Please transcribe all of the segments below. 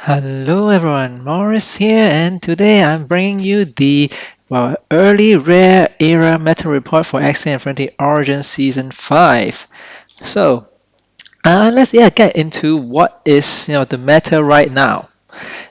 Hello everyone, Maurice here, and today I'm bringing you the early rare era meta report for Axie Infinity Origin Season 5. So let's get into what is the meta right now.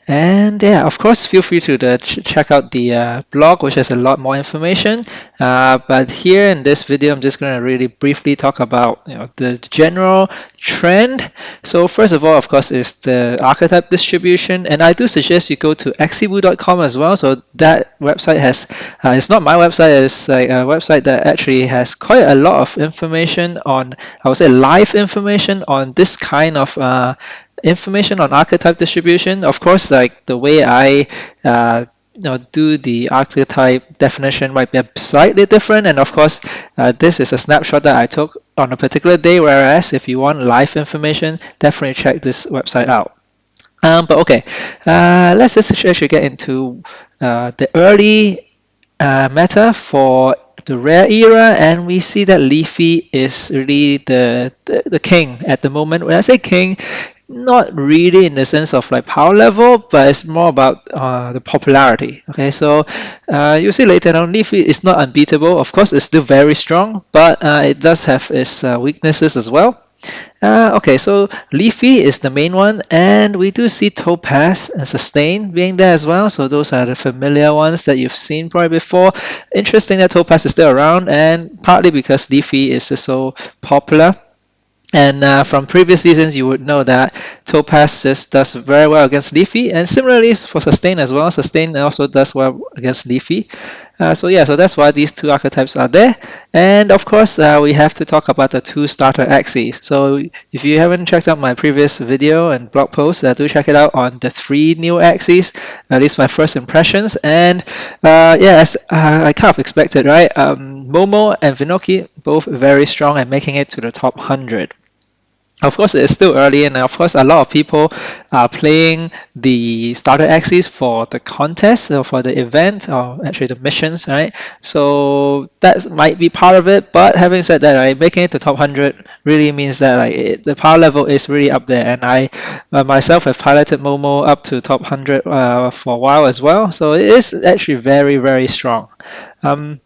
And yeah, of course, feel free to check out the blog, which has a lot more information. But here in this video, I'm just going to really briefly talk about the general trend. So first of all, of course, is the archetype distribution, and I do suggest you go to axieboo.com as well. So that website has, it's not my website, it's like a website that actually has quite a lot of information on, I would say, live information on this kind of information on archetype distribution. Of course, like the way I do the archetype definition might be slightly different, and of course, this is a snapshot that I took on a particular day. Whereas, if you want live information, definitely check this website out. But okay, let's just actually get into the early meta for the rare era, and we see that Leafy is really the king at the moment. When I say king, not really in the sense of like power level, but it's more about the popularity. Okay, so you'll see later on, Leafy is not unbeatable. Of course, it's still very strong, but it does have its weaknesses as well. Okay, so Leafy is the main one, and we do see Topaz and Sustain being there as well. So those are the familiar ones that you've seen probably before. Interesting that Topaz is still around, and partly because Leafy is just so popular. And from previous seasons, you would know that Topaz just does very well against Leafy, and similarly for Sustain as well. Sustain also does well against Leafy. So yeah, so that's why these two archetypes are there. And of course, we have to talk about the two starter Axies. So if you haven't checked out my previous video and blog post, do check it out on the three new Axies. At least my first impressions. And yeah, as I kind of expected, right? Momo and Venoki both very strong and making it to the top 100. Of course, it's still early, and of course, a lot of people are playing the starter Axies for the contest or for the event, or actually the missions, right? So that might be part of it. But having said that, right, making it to top 100 really means that the power level is really up there. And I myself have piloted Momo up to top 100 for a while as well. So it is actually very, very strong. Um,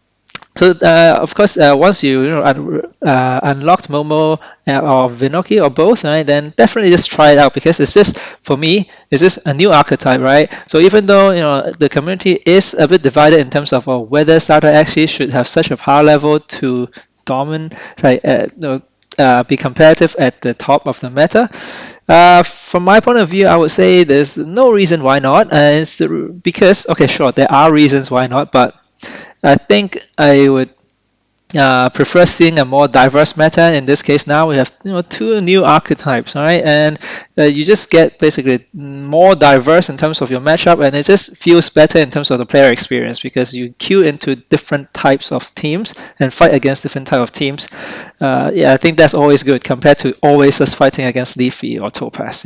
so of course, once unlocked Momo or Venoki or both, right, then definitely just try it out because it's just for me, it's just a new archetype, right? So even though the community is a bit divided in terms of whether starter actually should have such a power level to dominate, like be competitive at the top of the meta. From my point of view, I would say there's no reason why not. Because okay, sure, there are reasons why not, but I think I would prefer seeing a more diverse meta. In this case, now we have two new archetypes, all right, and you just get basically more diverse in terms of your matchup, and it just feels better in terms of the player experience because you queue into different types of teams and fight against different type of teams. Yeah, I think that's always good compared to always just fighting against Leafy or Topaz.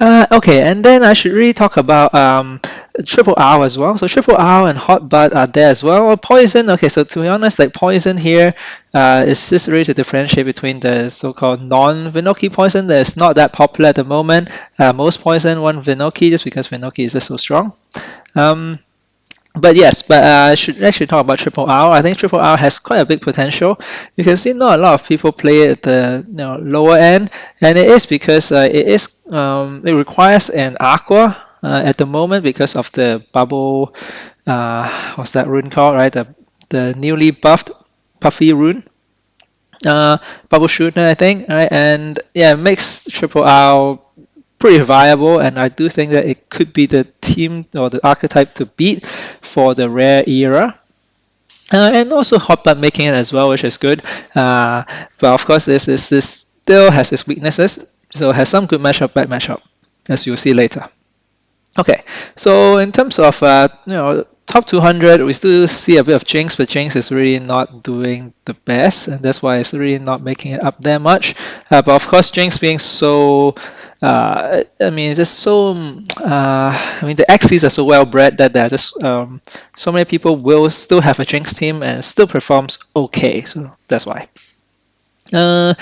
Okay, and then I should really talk about triple R as well. So triple R and hot bud are there as well. Poison, okay, so to be honest, like poison here is just really to differentiate between the so-called non-Venoki poison that is not that popular at the moment. Most poison want Venoki just because Venoki is just so strong. But yes, but I should actually talk about Triple R. I think Triple R has quite a big potential. You can see not a lot of people play it at the lower end, and it is because it requires an Aqua at the moment because of the bubble. What's that rune called? Right, the newly buffed Puffy rune. Bubble shooter, I think, right? And yeah, it makes Triple R pretty viable, and I do think that it could be the team or the archetype to beat for the rare era. And also Hotbud making it as well, which is good. But of course, this still has its weaknesses, so it has some good matchup, bad matchup, as you'll see later. Okay, so in terms of top 200, we still see a bit of Jinx, but Jinx is really not doing the best, and that's why it's really not making it up there much. But of course, Jinx being so, I mean, it's just so. I mean, the Axies are so well bred that there are just so many people will still have a Jinx team and still performs okay. So that's why. Uh,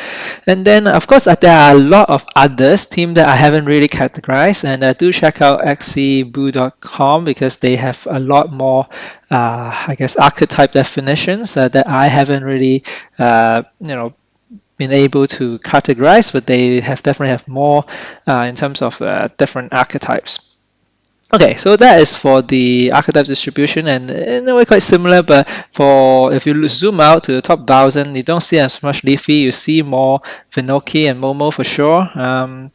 and then, of course, there are a lot of others team that I haven't really categorized, and do check out axieboo.com because they have a lot more, I guess, archetype definitions that I haven't really, been able to categorize, but they have definitely have more in terms of different archetypes. Okay, so that is for the archetype distribution, and in a way quite similar, but for if you zoom out to the top 1,000, you don't see as much Leafy, you see more Venoki and Momo for sure.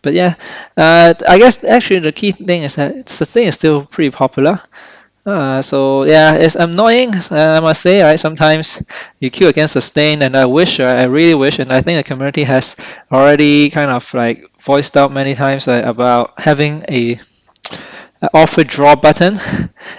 But yeah, I guess actually the key thing is that the thing is still pretty popular. So yeah, it's annoying, I must say, right? Sometimes you queue against sustain, and I really wish, and I think the community has already kind of like voiced out many times about having a offer draw button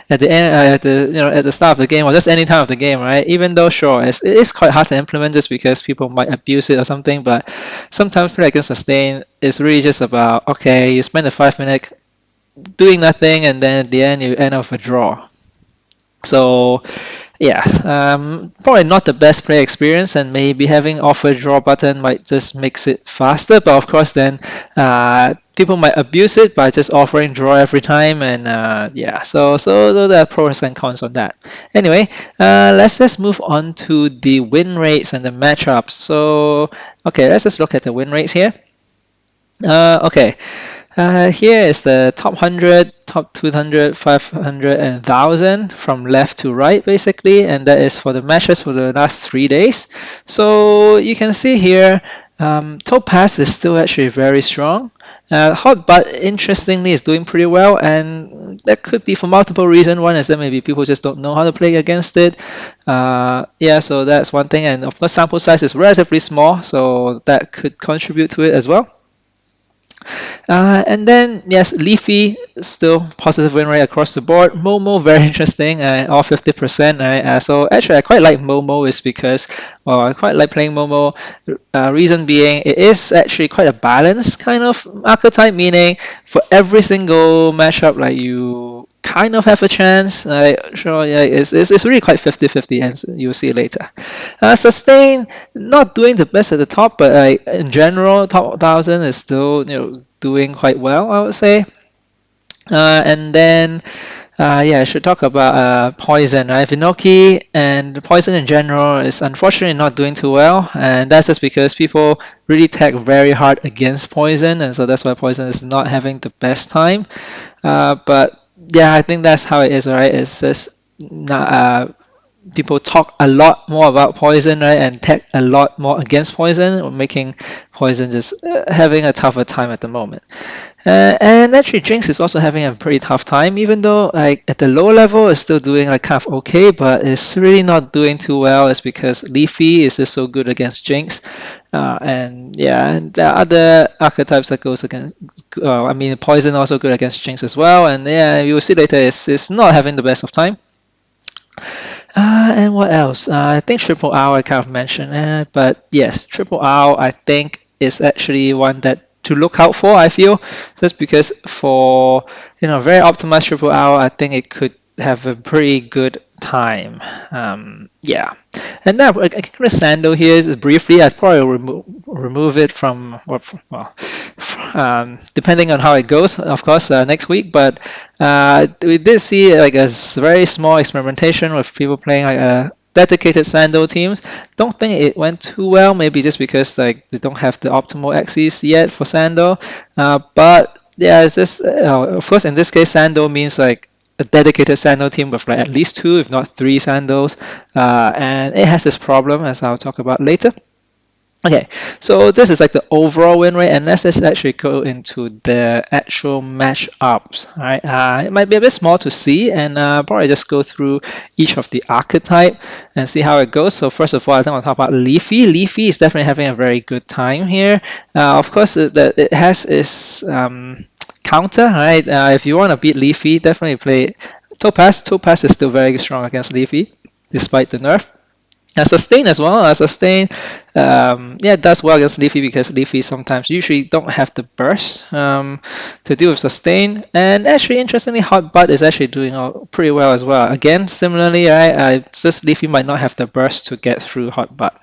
at the end at the start of the game or just any time of the game, right? Even though sure it is quite hard to implement this because people might abuse it or something, but sometimes play against sustain is really just about okay, you spend the 5 minute doing nothing and then at the end you end up with a draw. So yeah, probably not the best player experience, and maybe having offer draw button might just makes it faster. But of course, then people might abuse it by just offering draw every time, and yeah, so there are pros and cons on that. Anyway, let's just move on to the win rates and the matchups. So okay, let's just look at the win rates here. Okay, here is the top 100, top 200, 500, and 1,000 from left to right, basically, and that is for the matches for the last 3 days. So you can see here, Topaz is still actually very strong. Hotbutt, interestingly, is doing pretty well, and that could be for multiple reasons. One is that maybe people just don't know how to play against it. Yeah, so that's one thing, and of course, sample size is relatively small, so that could contribute to it as well. And then, yes, Leafy, still positive win rate across the board. Momo, very interesting, all 50%. Right? So actually, I quite like Momo is because, well, I quite like playing Momo. Reason being, it is actually quite a balanced kind of archetype, meaning for every single matchup, like you kind of have a chance. Sure, yeah, it's really quite 50-50, and you'll see later. Sustain, not doing the best at the top, but in general, top 1,000 is still doing quite well, I would say. And then yeah, I should talk about poison, right? Venoki and poison in general is unfortunately not doing too well, and that's just because people really tag very hard against poison, and so that's why poison is not having the best time. But yeah, I think that's how it is, right? It's just not, people talk a lot more about poison, right, and tech a lot more against poison, making poison just having a tougher time at the moment. And actually, Jinx is also having a pretty tough time, even though like at the low level it's still doing like kind of okay, but it's really not doing too well. It's because Leafy is just so good against Jinx, and yeah, and there are other archetypes that goes against. I mean, Poison also good against Jinx as well, and yeah, you will see later it's not having the best of time. And what else? I think Triple R I kind of mentioned, but yes, Triple R I think is actually one that to look out for. I feel just because for very optimized Triple R, I think it could have a pretty good time. Yeah, and now I can put a sandal here is briefly. I'd probably remove it from well, depending on how it goes, of course, next week. But we did see like a very small experimentation with people playing like dedicated Sando teams. Don't think it went too well, maybe just because like they don't have the optimal axes yet for Sando. But yeah, it's just of course in this case Sando means like a dedicated Sando team with like at least two, if not three Sandos, and it has this problem as I'll talk about later. Okay, so this is like the overall win rate, and let's just actually go into the actual matchups. All right, it might be a bit small to see, and probably just go through each of the archetype and see how it goes. So first of all, I think I'll talk about Leafy. Leafy is definitely having a very good time here. Of course, it has its counter. Right, if you want to beat Leafy, definitely play Topaz. Topaz is still very strong against Leafy, despite the nerf. Sustain as well. Sustain, yeah, does well against Leafy because Leafy sometimes usually don't have the burst to deal with sustain. And actually, interestingly, Hot Butt is actually doing pretty well as well. Again, similarly, right, just Leafy might not have the burst to get through Hot Butt.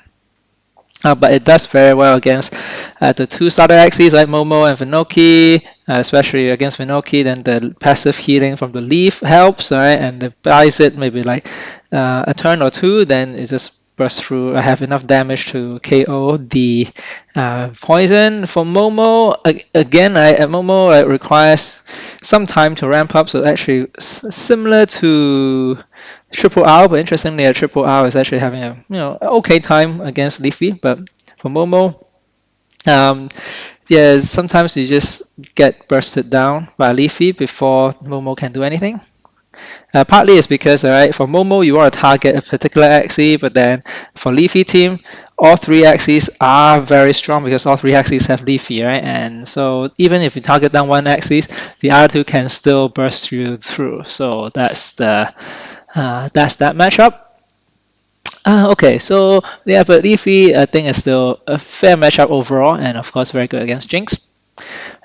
But it does very well against the two starter Axies like Momo and Venoki, especially against Venoki. Then the passive healing from the Leaf helps, right? And it buys it maybe like a turn or two, then it just bursts through. I have enough damage to KO the poison. For Momo, again, Momo requires some time to ramp up, so actually similar to Triple R, but interestingly, a Triple R is actually having a okay time against Leafy. But for Momo, um, yeah, sometimes you just get bursted down by Leafy before Momo can do anything. Partly it's because, all right, for Momo you want to target a particular Axie, but then for Leafy team, all three Axies are very strong because all three Axies have Leafy, right? And so even if you target down one Axis, the other two can still burst you through. So that's that matchup. Okay, so yeah, but Leafy I think is still a fair matchup overall, and of course very good against Jinx.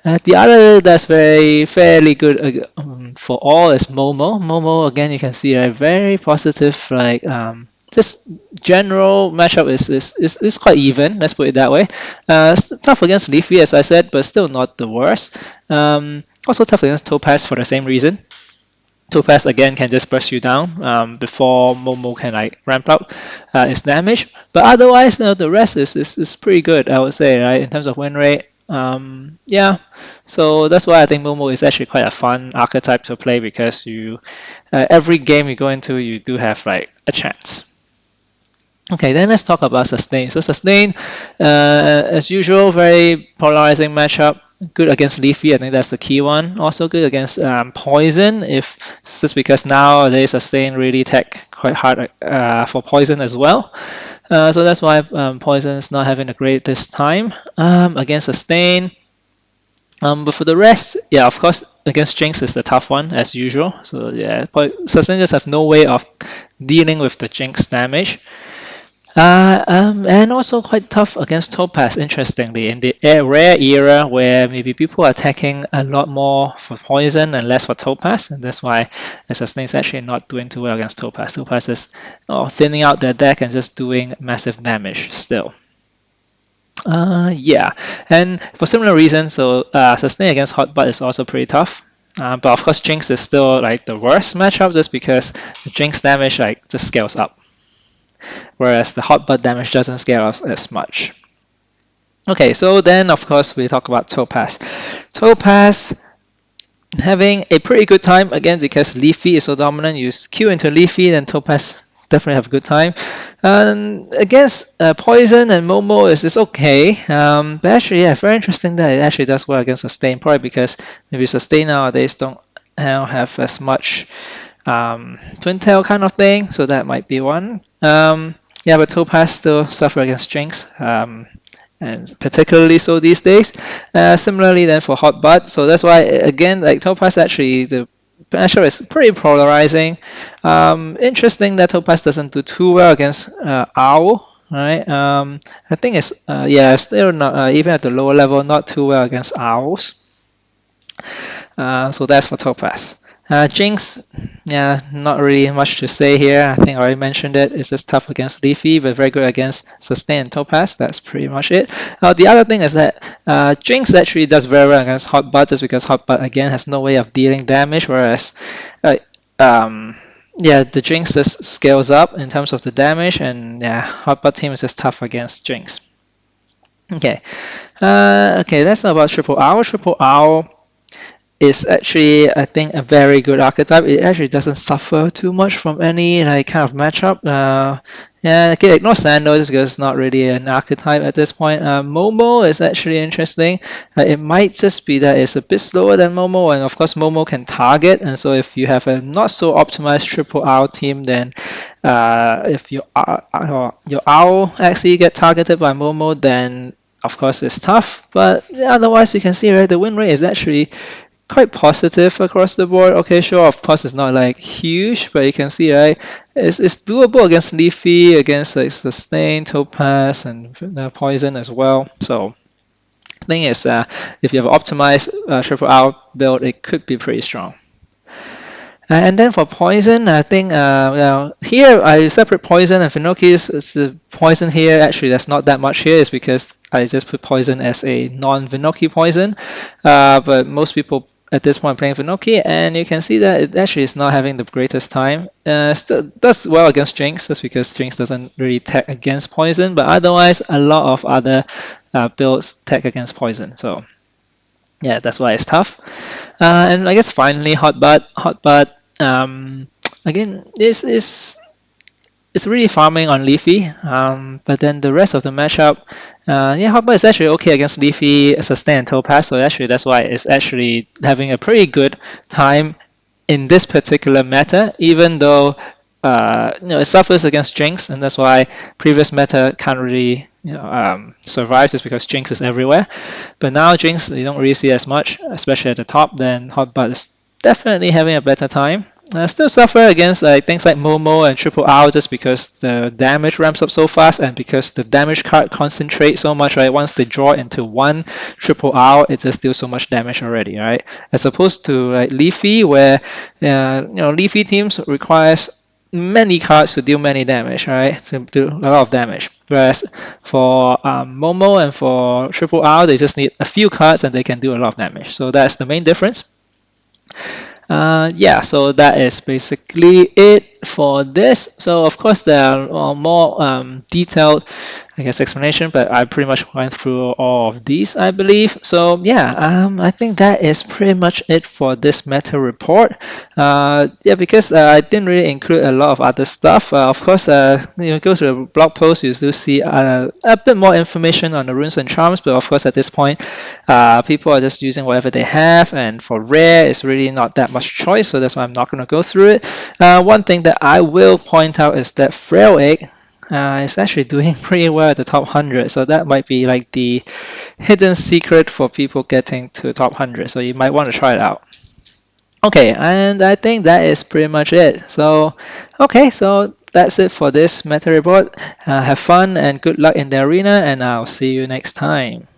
The other that's very fairly good for all is Momo. Momo again, you can see a very positive just general matchup is quite even. Let's put it that way. Tough against Leafy as I said, but still not the worst. Also tough against Topaz for the same reason. Topaz again can just burst you down before Momo can like ramp up its damage. But otherwise, the rest is pretty good, I would say, right? In terms of win rate. Yeah, so that's why I think Momo is actually quite a fun archetype to play because you every game you go into you do have like a chance. Okay, then let's talk about sustain. So sustain, as usual, very polarizing matchup. Good against Leafy, I think that's the key one. Also good against Poison, if just because nowadays sustain really tech quite hard for Poison as well. So that's why Poison is not having the greatest time against sustain. But for the rest, yeah, of course, against Jinx is the tough one as usual. So yeah, sustain just have no way of dealing with the Jinx damage. And also quite tough against Topaz, interestingly, in the rare era where maybe people are attacking a lot more for poison and less for Topaz, and that's why Assassin is actually not doing too well against Topaz. Topaz is thinning out their deck and just doing massive damage still. Yeah, and for similar reasons, so Sustain against Hotbutt is also pretty tough. But of course, Jinx is still like the worst matchup just because the Jinx damage like just scales up, whereas the hotbar damage doesn't scale as much. Okay, so then of course we talk about Topaz. Topaz having a pretty good time again because Leafy is so dominant. You queue into Leafy, then Topaz definitely have a good time. Against Poison and Momo is okay, but actually yeah, very interesting that it actually does well against Sustain. Probably because maybe Sustain nowadays don't have as much twin tail kind of thing, so that might be one. Yeah, but Topaz still suffer against Jinx, and particularly so these days. Similarly, then for Hot Butt, so that's why again, like Topaz actually the matchup is pretty polarizing. Interesting that Topaz doesn't do too well against Owl. Right, I think it's yeah, still not even at the lower level, not too well against owls. So that's for Topaz. Jinx, yeah, not really much to say here. I think I already mentioned it. It's just tough against Leafy, but very good against Sustain and Topaz. That's pretty much it. The other thing is that Jinx actually does very well against Hotbutt just because Hotbutt, again, has no way of dealing damage, whereas yeah, the Jinx just scales up in terms of the damage, and yeah, Hotbutt team is just tough against Jinx. Okay, okay, that's about Triple Owl. Triple Owl is actually, I think, a very good archetype. It actually doesn't suffer too much from any like kind of matchup. Yeah, okay, ignore Sandos because it's not really an archetype at this point. Momo is actually interesting. It might just be that it's a bit slower than Momo, and of course Momo can target. And so if you have a not so optimized triple R team, then if your owl actually get targeted by Momo, then of course it's tough. But yeah, otherwise you can see right, the win rate is actually quite positive across the board. Okay, sure, of course it's not like huge, but you can see, right, it's doable against Leafy, against like Sustain, Topaz, and Poison as well. So the thing is, if you have optimized triple out build, it could be pretty strong. And then for poison, I think here I separate poison and Venoki's. The poison here actually there's not that much here. Is because I just put poison as a non-Venoki poison. But most people at this point playing Venoki, and you can see that it actually is not having the greatest time. Still does well against Jinx, just because Jinx doesn't really tech against poison. But otherwise, a lot of other builds tech against poison. So yeah, that's why it's tough. And I guess finally, Hotbud. Again, this is it's really farming on Leafy. But then the rest of the matchup, yeah, Hotbud is actually okay against Leafy, Sustain, and Topaz. So actually, that's why it's actually having a pretty good time in this particular meta, even though it suffers against Jinx, and that's why previous meta can't really survive, just because Jinx is everywhere. But now Jinx you don't really see as much, especially at the top. Then Hotbud is definitely having a better time. Still suffer against things like Momo and Triple R, just because the damage ramps up so fast, and because the damage card concentrates so much. Right, once they draw into one Triple R, it just deals so much damage already. Right, as opposed to Leafy, where Leafy teams requires many cards to deal many damage, right? To do a lot of damage. Whereas for Momo and for Triple R, they just need a few cards and they can do a lot of damage. So that's the main difference. Yeah, so that is basically it for this. So of course there are more detailed, I guess, explanation, but I pretty much went through all of these, I believe. So yeah, I think that is pretty much it for this meta report. Yeah, because I didn't really include a lot of other stuff. Of course, you go to the blog post, you do see a bit more information on the runes and charms, but of course at this point, people are just using whatever they have, and for rare, it's really not that much choice, so that's why I'm not going to go through it. One thing that I will point out is that Frail Egg is actually doing pretty well at the top 100, so that might be like the hidden secret for people getting to top 100, so you might want to try it out. Okay, and I think that is pretty much it. So, okay, so that's it for this meta report. Have fun and good luck in the arena, and I'll see you next time.